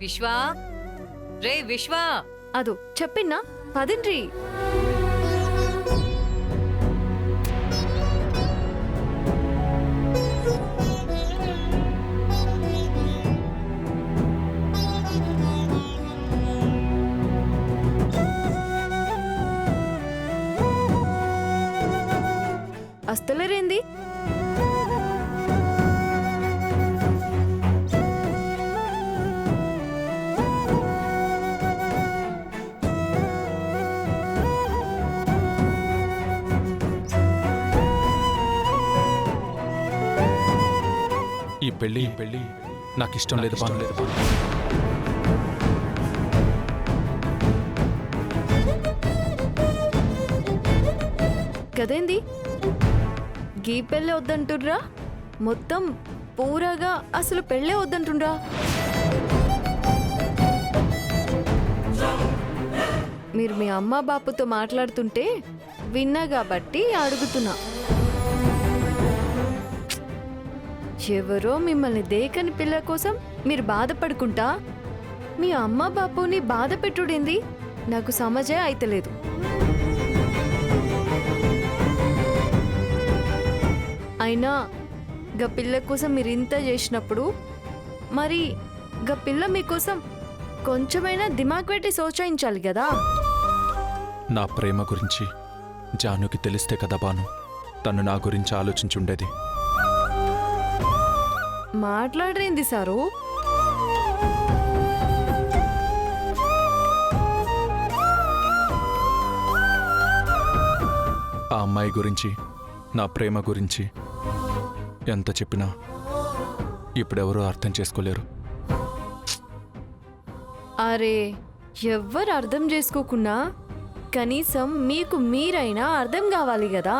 విశ్వా రే విశ్వా అదో చెప్పిన్నా పదిండ్రి. అస్తలేరేంది? ఈ పెళ్ళి నాకు ఇష్టం లేదు బాను. కదేంది గీ పెళ్ళే వద్దంటుర్రా? మొత్తం పూరగా అసలు పెళ్ళే వద్దంటుండ్రా? మీరు మీ అమ్మ బాపుతో మాట్లాడుతుంటే విన్నా కాబట్టి అడుగుతున్నా. ఎవరో మిమ్మల్ని దేకని పిల్ల కోసం మీరు బాధపడుకుంటా మీ అమ్మ బాపుని బాధ పెట్టుడేంది? నాకు సమజే అయితలేదు. అయినా గా పిల్ల కోసం మీరు ఇంత చేసినప్పుడు మరి గా పిల్ల మీకోసం కొంచెమైనా దిమాగ్ పెట్టి సోచాయించాలి కదా. నా ప్రేమ గురించి జానుకి తెలిస్తే కదా బాను తను నా గురించి ఆలోచించుండేది. మాట్లాడరేంది సారు? ఆ అమ్మాయి గురించి నా ప్రేమ గురించి ఎంత చెప్పినా ఇప్పుడెవరూ అర్థం చేసుకోలేరు. అరే ఎవ్వరు అర్థం చేసుకోకున్నా కనీసం మీకు మీరైనా అర్థం కావాలి కదా.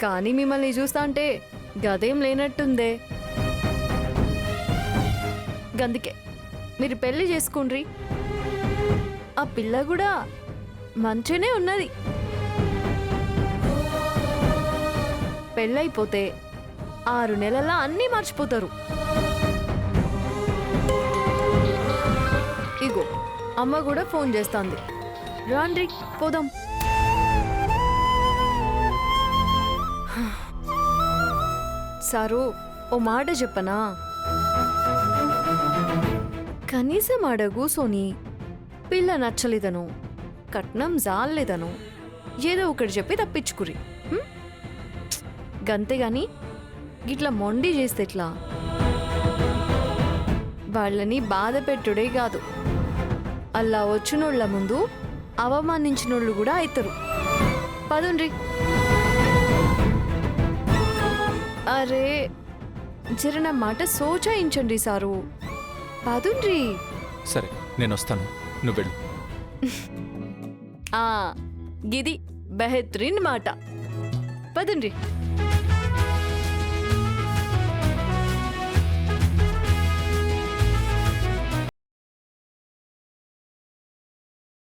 కానీ మిమ్మల్ని చూస్తా అంటే గదేం లేనట్టుందే. గందుకే మీరు పెళ్లి చేసుకుండ్రి. ఆ పిల్ల కూడా మంచిగానే ఉన్నది. పెళ్ళైపోతే 6 నెలల్లో అన్నీ మర్చిపోతారు. ఇగో అమ్మ కూడా ఫోన్ చేస్తాంది. రాండ్రి పోదాం. సారు ఓ మాట చెప్పనా? కనీసం అడగు సోని. పిల్ల నచ్చలేదను, కట్నం జాలేదను ఏదో ఒకటి చెప్పి తప్పించుకురి. గంతేగాని గిట్లా మొండి చేస్తే ఎట్లా? వాళ్ళని బాధ పెట్టుడే కాదు, అలా వచ్చినోళ్ల ముందు అవమానించినోళ్ళు కూడా అవుతారు. పదుండ్రి. అరే జర నా మాట సోచాయించండి సారు. పదుండ్రి. సరే నేను వస్తాను, నువ్వు వెళ్ళు. గిది బెహత్రీన్ మాట. పదుండ్రి.